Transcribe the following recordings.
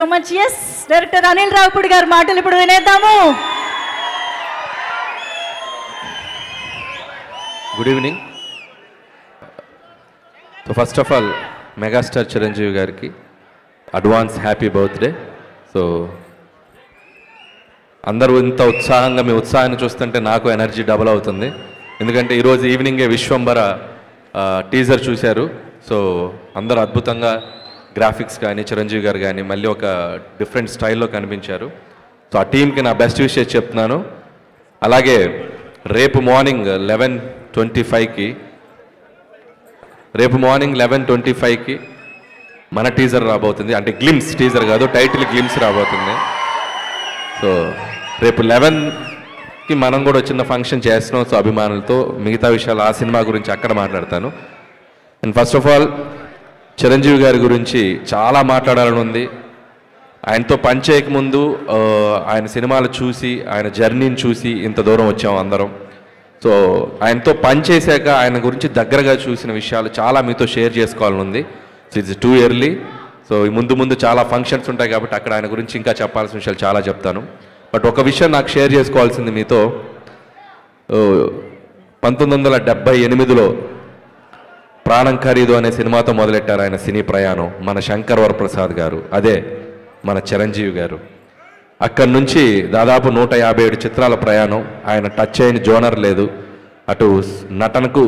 So much. Yes, director Anil Ravipudi గారి మాటలు ఇప్పుడు వినేద్దాము. Good evening. So first of all megastar Chiranjeevi గారికి అడ్వాన్స్ హ్యాపీ బర్త్డే. సో అందరూ ఇంత ఉత్సాహంగా మీ ఉత్సాహాన్ని చూస్తుంటే నాకు ఎనర్జీ డబుల్ అవుతుంది. ఎందుకంటే ఈరోజు ఈవినింగే విశ్వంబర టీజర్ చూశారు. సో అందరూ అద్భుతంగా గ్రాఫిక్స్ కానీ చిరంజీవి గారు కానీ మళ్ళీ ఒక డిఫరెంట్ స్టైల్లో కనిపించారు. సో ఆ టీంకి నా బెస్ట్ విషెస్ చెప్తున్నాను. అలాగే రేపు మార్నింగ్ 11:25కి మన టీజర్ రాబోతుంది. అంటే గ్లిమ్స్ టీజర్ కాదు, టైటిల్ గ్లిమ్స్ రాబోతుంది. సో రేపు 11కి మనం కూడా చిన్న ఫంక్షన్ చేస్తున్నాం. సో అభిమానులతో మిగతా విషయాలు ఆ సినిమా గురించి అక్కడ మాట్లాడతాను. And first of all Chiranjeevi గారి గురించి చాలా మాట్లాడాలని ఉంది. ఆయనతో పనిచేయకముందు ఆయన సినిమాలు చూసి ఆయన జర్నీని చూసి ఇంత దూరం వచ్చాము అందరం. సో ఆయనతో పనిచేశాక ఆయన గురించి దగ్గరగా చూసిన విషయాలు చాలా మీతో షేర్ చేసుకోవాలని ఉంది. So it's too early. So ముందు చాలా ఫంక్షన్స్ ఉంటాయి కాబట్టి అక్కడ ఆయన గురించి ఇంకా చెప్పాల్సిన విషయాలు చాలా చెప్తాను. బట్ ఒక విషయం నాకు షేర్ చేసుకోవాల్సింది మీతో. 1978లో ప్రాణం ఖరీదు అనే సినిమాతో మొదలెట్టారు ఆయన సినీ ప్రయాణం మన శంకర్ వరప్రసాద్ గారు, అదే మన చిరంజీవి గారు. అక్కడి నుంచి దాదాపు 157 చిత్రాల ప్రయాణం. ఆయన టచ్ అయిన జోనర్ లేదు. అటు నటనకు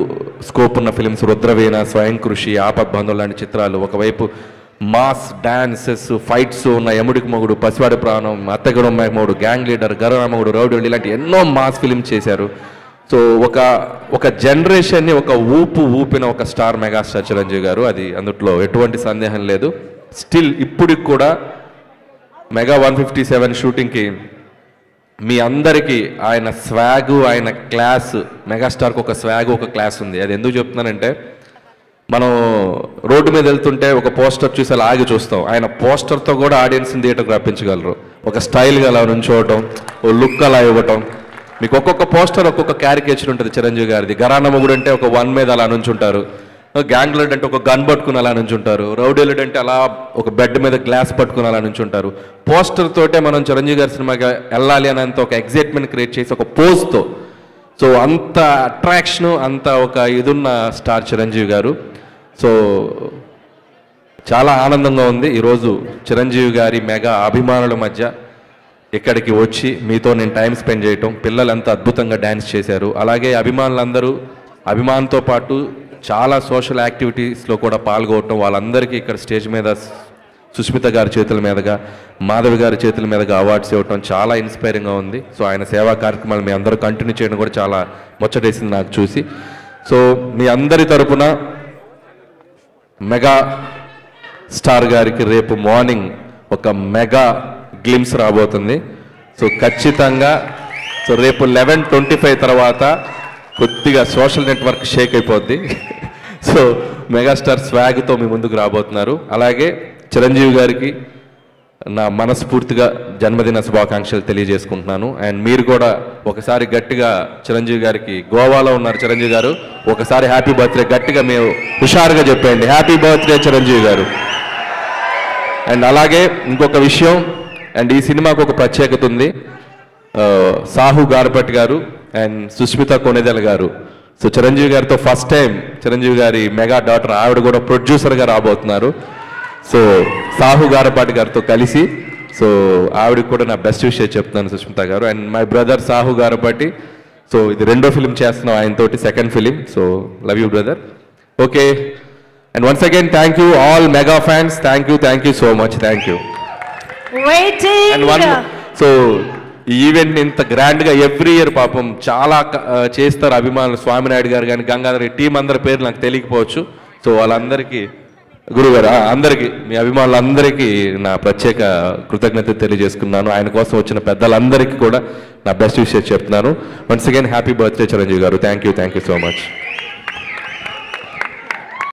స్కోప్ ఉన్న ఫిలిమ్స్ రుద్రవీణ, స్వయం కృషి, ఆపద్బంధువు లాంటి చిత్రాలు, ఒకవైపు మాస్ డాన్సెస్ ఫైట్స్ ఉన్న యముడికి మొగుడు, పసివాడి ప్రాణం, అత్తగడం మొగుడు, గ్యాంగ్ లీడర్, గరరామగుడు, రౌడీ ఇలాంటి ఎన్నో మాస్ ఫిలిమ్స్ చేశారు. సో ఒక జనరేషన్ని ఒక ఊపిన ఒక స్టార్ మెగాస్టార్ చిరంజీవి గారు. అది అందుట్లో ఎటువంటి సందేహం లేదు. స్టిల్ ఇప్పటికి కూడా మెగా 157 షూటింగ్కి మీ అందరికీ ఆయన స్వాగు, ఆయన క్లాస్, మెగాస్టార్కి ఒక స్వాగు, ఒక క్లాస్ ఉంది. అది ఎందుకు చెప్తున్నానంటే, మనం రోడ్డు మీద వెళ్తుంటే ఒక పోస్టర్ చూసి అలా ఆగి చూస్తాం. ఆయన పోస్టర్తో కూడా ఆడియన్స్ని థియేటర్కి రప్పించగలరు. ఒక స్టైల్గా అలా నుంచోవటం, ఓ లుక్ అలా ఇవ్వటం. మీకు ఒక్కొక్క పోస్టర్ ఒక్కొక్క క్యారికేచర్ ఉంటుంది చిరంజీవి గారిది. గరానా మొగుడు అంటే ఒక వన్ మీద అలా నుంచుంటారు, గ్యాంగ్ లీడర్ అంటే ఒక గన్ పట్టుకుని అలా నుంచుంటారు, రౌడీ లీడర్ అంటే అలా ఒక బెడ్ మీద గ్లాస్ పట్టుకుని అలా నుంచుంటారు. పోస్టర్ తోటే మనం చిరంజీవి గారి సినిమాగా వెళ్ళాలి అనేంత ఒక ఎగ్జైట్మెంట్ క్రియేట్ చేసి ఒక పోజ్తో, సో అంత అట్రాక్షను, అంత ఒక ఇదున్న స్టార్ చిరంజీవి గారు. సో చాలా ఆనందంగా ఉంది ఈరోజు చిరంజీవి గారి మెగా అభిమానుల మధ్య ఇక్కడికి వచ్చి మీతో నేను టైం స్పెండ్ చేయటం. పిల్లలు ఎంత అద్భుతంగా డ్యాన్స్ చేశారు. అలాగే అభిమానులందరూ అభిమానంతో పాటు చాలా సోషల్ యాక్టివిటీస్లో కూడా పాల్గొనటం. వాళ్ళందరికీ ఇక్కడ స్టేజ్ మీద సుష్మిత గారి చేతుల మీదుగా, మాధవి గారి చేతుల మీదుగా అవార్డ్స్ ఇవ్వటం చాలా ఇన్స్పైరింగ్గా ఉంది. సో ఆయన సేవా కార్యక్రమాలు మీ అందరూ కంటిన్యూ చేయడం కూడా చాలా ముచ్చటేసింది నాకు చూసి. సో మీ అందరి తరపున మెగా స్టార్ గారికి రేపు మార్నింగ్ ఒక మెగా గ్లిమ్స్ రాబోతుంది. సో ఖచ్చితంగా సో రేపు 11:25 తర్వాత కొద్దిగా సోషల్ నెట్వర్క్ షేక్ అయిపోద్ది. సో మెగాస్టార్ స్వాగ్తో మీ ముందుకు రాబోతున్నారు. అలాగే చిరంజీవి గారికి నా మనస్ఫూర్తిగా జన్మదిన శుభాకాంక్షలు తెలియజేసుకుంటున్నాను. అండ్ మీరు కూడా ఒకసారి గట్టిగా చిరంజీవి గారికి, గోవాలో ఉన్నారు చిరంజీవి గారు, ఒకసారి హ్యాపీ బర్త్డే గట్టిగా మీరు హుషారుగా చెప్పండి, హ్యాపీ బర్త్డే చిరంజీవి గారు. అండ్ అలాగే ఇంకొక విషయం, అండ్ ఈ సినిమాకు ఒక ప్రత్యేకత ఉంది. సాహు గారపట్టి గారు అండ్ సుష్మిత కొణిదెల గారు, సో చిరంజీవి గారితో ఫస్ట్ టైం చిరంజీవి గారి మెగా డాటర్ ఆవిడ కూడా ప్రొడ్యూసర్గా రాబోతున్నారు. సో సాహు గారపాటి గారితో కలిసి, సో ఆవిడకి కూడా నా బెస్ట్ విషయం చెప్తున్నాను సుష్మిత గారు. And my brother Sahu Garapati, so ఇది రెండో ఫిలిం చేస్తున్నాం ఆయనతోటి, second film. So love you brother. Okay, and once again thank you all mega fans. Thank you so much. Thank you. So ఈ ఈవెంట్ని ఇంత గ్రాండ్గా ఎవ్రీ ఇయర్ పాపం చాలా చేస్తారు అభిమానులు. స్వామినాయుడు గారు కానీ, గంగాధర్ టీం అందరి పేరు నాకు తెలియకపోవచ్చు. సో వాళ్ళందరికీ, గురుగారు అందరికీ, మీ అభిమానులందరికీ నా ప్రత్యేక కృతజ్ఞత తెలియజేసుకున్నాను. ఆయన కోసం వచ్చిన పెద్దలందరికీ కూడా నా బెస్ట్ విషెస్ చెప్తున్నాను. Once again happy birthday Chiranjeevi గారు. Thank you so much.